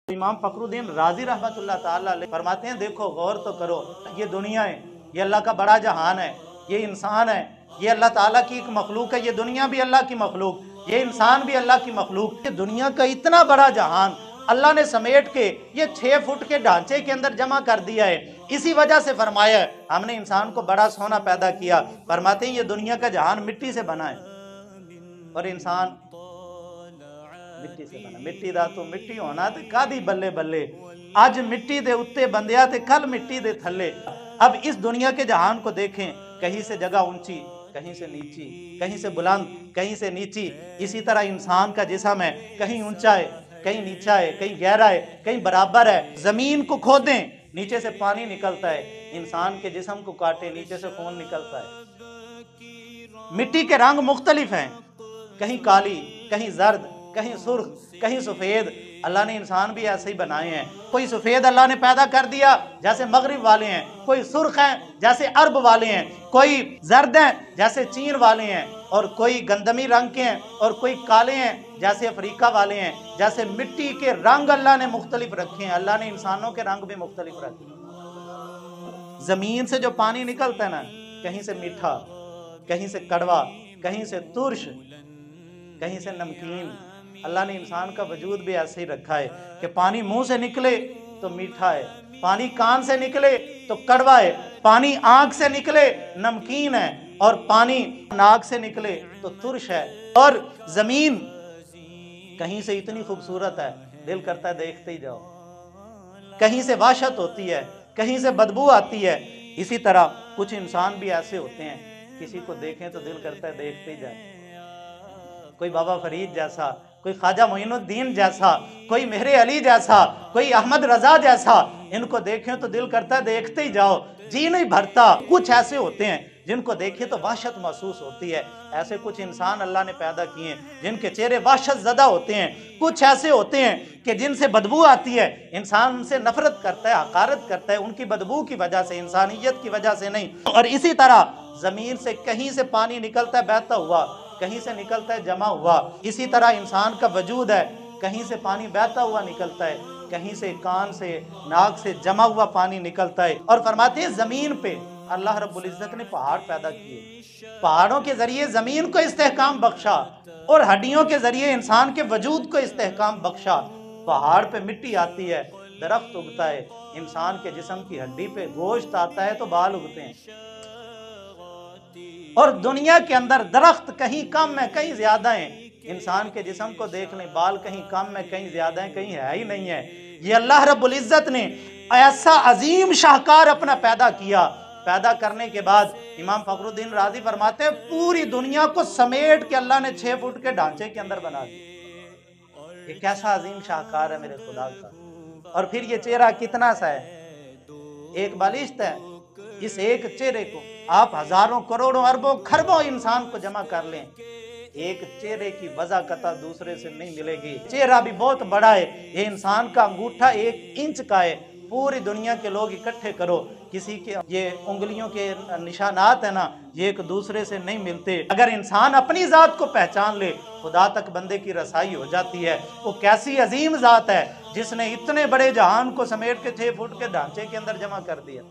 इमाम फखरुद्दीन राजी रहमतुल्लाह ताला अलैह फरमाते हैं, देखो गौर तो करो, ये दुनिया है, ये अल्लाह का बड़ा जहान है, ये इंसान है, ये अल्लाह ताला की एक मखलूक है, ये दुनिया भी अल्लाह की मखलूक, ये इंसान भी अल्लाह की मखलूक। ये दुनिया का इतना बड़ा जहान अल्लाह ने समेट के ये 6 फुट के ढांचे के अंदर जमा कर दिया है। इसी वजह से फरमाया है हमने इंसान को बड़ा सोना पैदा किया। फरमाते हैं ये दुनिया का जहान मिट्टी से बना है और इंसान मिट्टी से बना। मिट्टी दा तो मिट्टी होना ते कादी बल्ले बल्ले, आज मिट्टी दे उत्ते बंदिया ते कल मिट्टी दे थल्ले। अब इस दुनिया के जहान को देखें, कहीं से जगह ऊंची, कहीं से नीची, कहीं से बुलंद, कहीं से नीची। इसी तरह इंसान का जिस्म है, कहीं ऊंचा है, कहीं नीचा है, कहीं गहरा है, कहीं बराबर है। जमीन को खोदें, नीचे से पानी निकलता है। इंसान के जिस्म को काटे, नीचे से खून निकलता है। मिट्टी के रंग मुख्तलिफ हैं, कहीं काली, कहीं जर्द, कहीं सुर्ख, कहीं सफेद। अल्लाह ने इंसान भी ऐसे ही बनाए हैं। कोई सफेद अल्लाह ने पैदा कर दिया जैसे मगरिब वाले हैं, कोई सुर्ख हैं जैसे अरब वाले हैं, कोई जर्द हैं जैसे चीन वाले हैं, और कोई गंदमी रंग के हैं, और कोई काले हैं जैसे अफ्रीका वाले हैं। जैसे मिट्टी के रंग अल्लाह ने मुख्तलिफ रखे हैं, अल्लाह ने इंसानों के रंग भी मुख्तलिफ रखे हैं। जमीन से जो पानी निकलता है ना, कहीं से मीठा, कहीं से कड़वा, कहीं से तुर्श, कहीं से नमकीन। अल्लाह ने इंसान का वजूद भी ऐसे ही रखा है कि पानी मुंह से निकले तो मीठा है, पानी कान से निकले तो कड़वा है, पानी आंख से निकले नमकीन है, और पानी नाक से निकले तो तुर्श है। और जमीन कहीं से इतनी खूबसूरत है, दिल करता है देखते ही जाओ। कहीं से वहशत होती है, कहीं से बदबू आती है। इसी तरह कुछ इंसान भी ऐसे होते हैं, किसी को देखें तो दिल करता है देखते ही जाए। कोई बाबा फरीद जैसा, कोई ख्वाजा मोइनुद्दीन जैसा, कोई मेहरे अली जैसा, कोई अहमद रजा जैसा, इनको देखें तो दिल करता है देखते ही जाओ, जी नहीं भरता। कुछ ऐसे होते हैं जिनको देखें तो वहशत महसूस होती है। ऐसे कुछ इंसान अल्लाह ने पैदा किए हैं जिनके चेहरे वहशत ज़दा होते हैं। कुछ ऐसे होते हैं कि जिनसे बदबू आती है, इंसान उनसे नफरत करता है, हकारत करता है, उनकी बदबू की वजह से, इंसानियत की वजह से नहीं। और इसी तरह ज़मीन से कहीं से पानी निकलता है बहता हुआ, कहीं से निकलता है जमा हुआ। इसी तरह इंसान का वजूद है, कहीं से पानी बहता हुआ निकलता है, कहीं से कान से, नाक से जमा हुआ पानी निकलता है। और फरमाते हैं जमीन पे अल्लाह रब्बुल इज्जत ने पहाड़ पैदा किए, पहाड़ों के जरिए जमीन को इस्तेहकाम बख्शा, और हड्डियों के जरिए इंसान के वजूद को इस्तेहकाम बख्शा। पहाड़ पे मिट्टी आती है, दरख्त उगता है, इंसान के जिस्म की हड्डी पे गोश्त आता है तो बाल उगते हैं। और दुनिया के अंदर दरख्त कहीं कम है, कहीं ज्यादा है। इंसान के जिस्म को देख लें, बाल कहीं कम है, कहीं ज्यादा है, कहीं है ही नहीं है। ये अल्लाह रब्बुल इज्जत ने ऐसा अजीम शाहकार अपना पैदा किया। पैदा करने के बाद इमाम फखरुद्दीन राजी फरमाते हैं पूरी दुनिया को समेट के अल्लाह ने 6 फुट के ढांचे के अंदर बना दिया। ये कैसा अजीम शाहकार है मेरे खुदा का। और फिर ये चेहरा कितना सा है, एक बालिश्त है। इस एक चेहरे को आप हजारों करोड़ों अरबों खरबों इंसान को जमा कर लें, एक चेहरे की वज़ाकता दूसरे से नहीं मिलेगी। चेहरा भी बहुत बड़ा है, ये इंसान का अंगूठा 1 इंच का है। पूरी दुनिया के लोग इकट्ठे करो, किसी के ये उंगलियों के निशानात है ना, ये एक दूसरे से नहीं मिलते। अगर इंसान अपनी ज़ात को पहचान ले, खुदा तक बंदे की रसाई हो जाती है। वो कैसी अजीम ज़ात है जिसने इतने बड़े जहान को समेट के 6 फुट के ढांचे के अंदर जमा कर दिया।